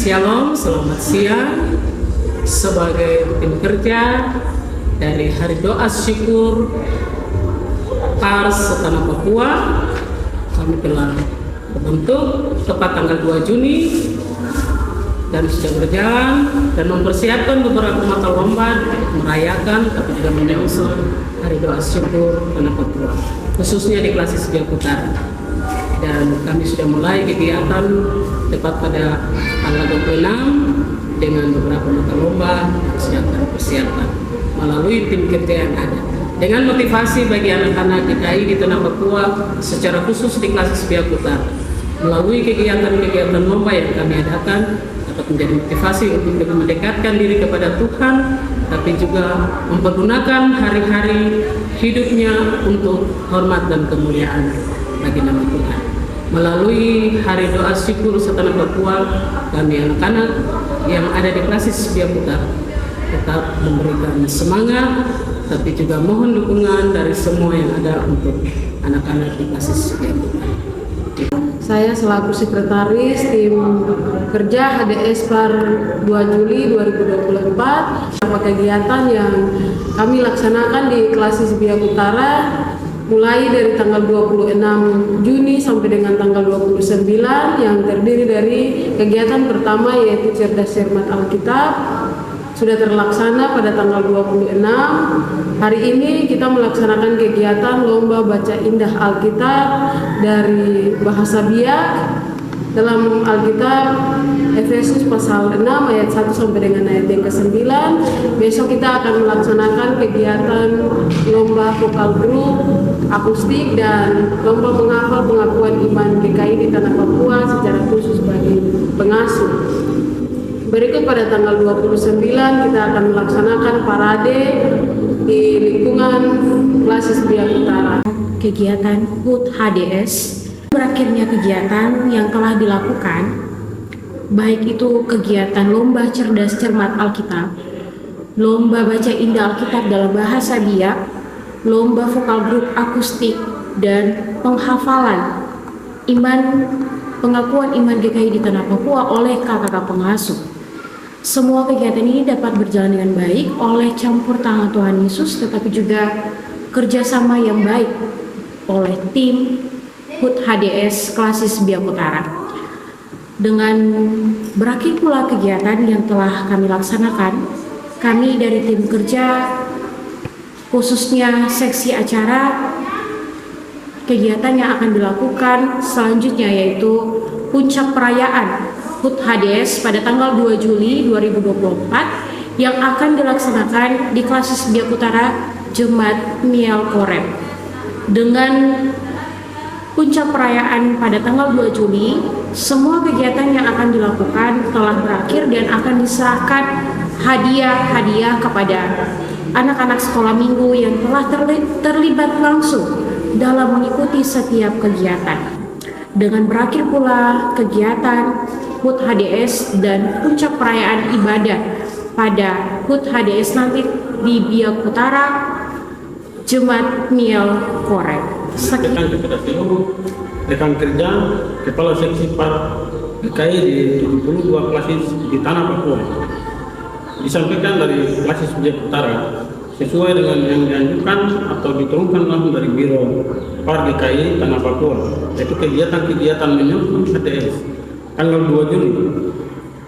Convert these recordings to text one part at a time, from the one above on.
Shalom, selamat siang. Sebagai tim kerja dari Hari Doa Syukur Pars Setanah Papua, kami telah berbentuk tepat tanggal 2 Juni dan sudah berjalan dan mempersiapkan beberapa mata lomba merayakan tapi juga menyongsong Hari Doa Syukur Tanah Papua, khususnya di Klasis Biak Utara. Dan kami sudah mulai kegiatan tepat pada tanggal 26 dengan beberapa mata lomba yang sudah kami persiapkan melalui tim kerja yang ada. Dengan motivasi bagi anak-anak DKI di Tanah Papua secara khusus di Klasis Biak Utara, melalui kegiatan-kegiatan lomba yang kami adakan dapat menjadi motivasi untuk mendekatkan diri kepada Tuhan, tapi juga mempergunakan hari-hari hidupnya untuk hormat dan kemuliaan bagi nama Tuhan. Melalui Hari Doa Syukur Setanah Papua, kami anak-anak yang ada di Klasis Biak Utara tetap memberikan semangat, tapi juga mohon dukungan dari semua yang ada untuk anak-anak di Klasis Biak Utara. Saya selaku sekretaris tim kerja HDS per 2 Juli 2024, beberapa kegiatan yang kami laksanakan di Klasis Biak Utara mulai dari tanggal 26 Juni sampai dengan tanggal 29 yang terdiri dari kegiatan pertama yaitu Cerdas Cermat Alkitab sudah terlaksana pada tanggal 26. Hari ini kita melaksanakan kegiatan lomba baca indah Alkitab dari bahasa Biak dalam Alkitab Efesus pasal 6 ayat 1 sampai dengan ayat yang ke-9. Besok kita akan melaksanakan kegiatan lomba vokal grup, akustik, dan lomba menghafal pengakuan iman GKI di Tanah Papua secara khusus bagi pengasuh. Berikut pada tanggal 29 kita akan melaksanakan parade di lingkungan Klasis Biak Utara. Kegiatan HUT HDS. Berakhirnya kegiatan yang telah dilakukan, baik itu kegiatan lomba cerdas cermat Alkitab, lomba baca indah Alkitab dalam bahasa Biak, lomba vokal grup akustik, dan penghafalan pengakuan iman GKI di Tanah Papua oleh kakak pengasuh. Semua kegiatan ini dapat berjalan dengan baik oleh campur tangan Tuhan Yesus, tetapi juga kerjasama yang baik oleh tim HUT HDS Klasis Biak Utara. Dengan berakhir pula kegiatan yang telah kami laksanakan, kami dari tim kerja khususnya seksi acara, kegiatan yang akan dilakukan selanjutnya yaitu puncak perayaan HUT HDS pada tanggal 2 Juli 2024 yang akan dilaksanakan di Klasis Biak Utara Jemaat Miel Korem. Dengan puncak perayaan pada tanggal 2 Juli, semua kegiatan yang akan dilakukan telah berakhir dan akan diserahkan hadiah-hadiah kepada anak-anak sekolah minggu yang telah terlibat langsung dalam mengikuti setiap kegiatan. Dengan berakhir pula kegiatan HUT HDS dan puncak perayaan ibadah pada HUT HDS nanti di Biak Utara, Jemaat Miel Korem. Sampaikan kepada seluruh rekan kerja kepala seksi par DKI di 72 klasis di Tanah Papua. Disampaikan dari Klasis Biak Utara sesuai dengan yang dianjurkan atau diturunkan langsung dari Biro Par DKI Tanah Papua, yaitu kegiatan-kegiatan menyusun HDS tanggal 2 Juni.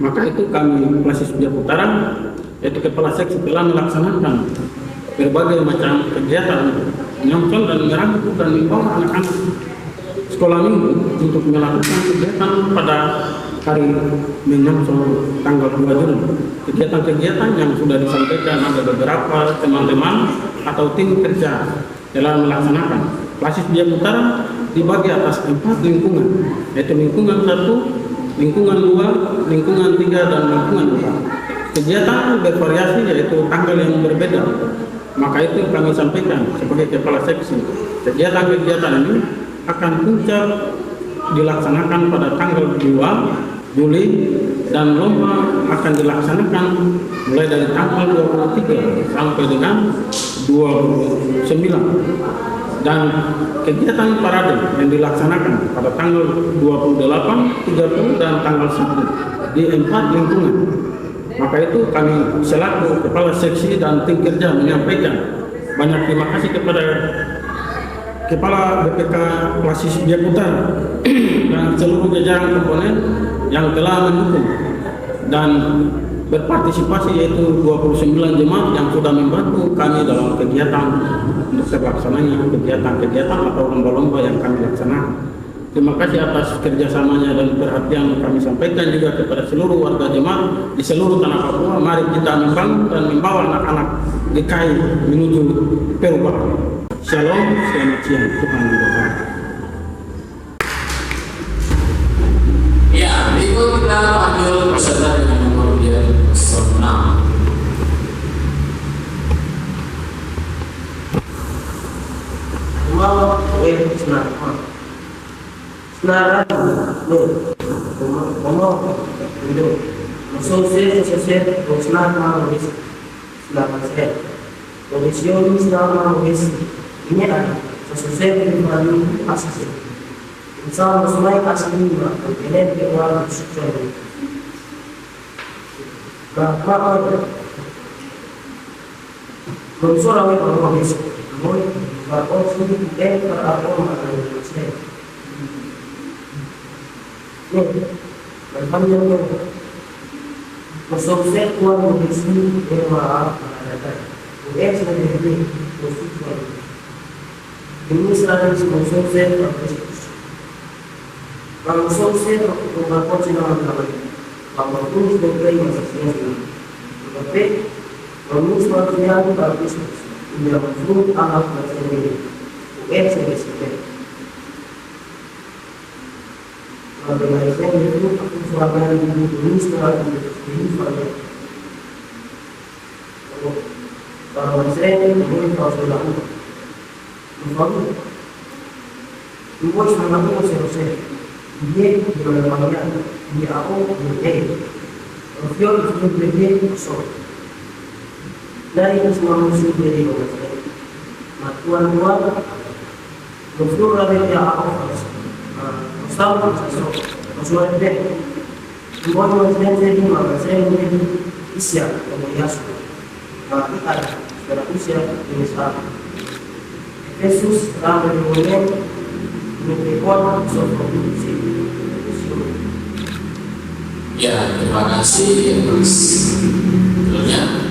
Maka itu kami Klasis Biak Utara yaitu kepala seksi telah melaksanakan berbagai macam kegiatan menyongsong dan merangkul dan membawa anak-anak sekolah minggu untuk melakukan kegiatan pada hari menyongsong tanggal 2 Juni. Kegiatan-kegiatan yang sudah disampaikan ada beberapa teman-teman atau tim kerja telah melaksanakan. Klasis Biak Utara dibagi atas 4 lingkungan, yaitu lingkungan 1, lingkungan 2, lingkungan 3, dan lingkungan 4. Kegiatan bervariasi yaitu tanggal yang berbeda. Maka itu kami sampaikan sebagai kepala seksi. Kegiatan-kegiatan ini akan puncak dilaksanakan pada tanggal 2 Juli dan lomba akan dilaksanakan mulai dari tanggal 23 sampai dengan 29. Dan kegiatan parade yang dilaksanakan pada tanggal 28, 30, dan tanggal 1 di 4 lingkungan. Maka itu kami selaku Kepala Seksi dan tim kerja menyampaikan banyak terima kasih kepada Kepala BPK Klasis Biak Utara dan seluruh jajaran komponen yang telah mendukung dan berpartisipasi, yaitu 29 jemaat yang sudah membantu kami dalam kegiatan untuk terlaksananya kegiatan-kegiatan atau lomba-lomba yang kami laksanakan. Terima kasih atas kerjasamanya dan perhatian kami sampaikan juga kepada seluruh warga jemaat di seluruh tanah Papua. Mari kita membangun dan membawa anak-anak DKI menuju perubahan. Shalom, selamat siang, Tuhan memberkati. Ya, berikut kita panggil peserta dengan nomor dia 06. Mau senar, senar, mau itu, sosial, senar mau bis, senar saya, kondisi senar mau bis, ini ada, sosial di mana asas, insan muslimai asli mana, ini keluar sosial, berapa orang, mensur awal orang bis, boleh. Berapa sih berapa orang saya? Nih, berpanjang tu. Masuk saya kuat di sini berapa ada. Sudah jadi masuk. Ini selalu masuk saya terus. Kalau masuk saya berapa jenama lagi? Kalau tu sudah kaya masuk saya. Tapi kalau semua dia bagus. Dia masuk anak sendiri, sendiri. Kalau dengan saya itu aku suarakan ini setelah ini saja. Kalau saya ini kalau sudah aku, mungkin dua setengah aku selesai. Dia di mana dia aku dia. Kalau itu dia masuk. Dari semua musuh dari manusia, tuan-tuan, musuh dari yang aku bersama musuh dari semua manusia jadi maka saya menjadi isya kemudian kita secara isya ini sama. Yesus telah berdoa memberikan solusi. Ya, terima kasih. Tentunya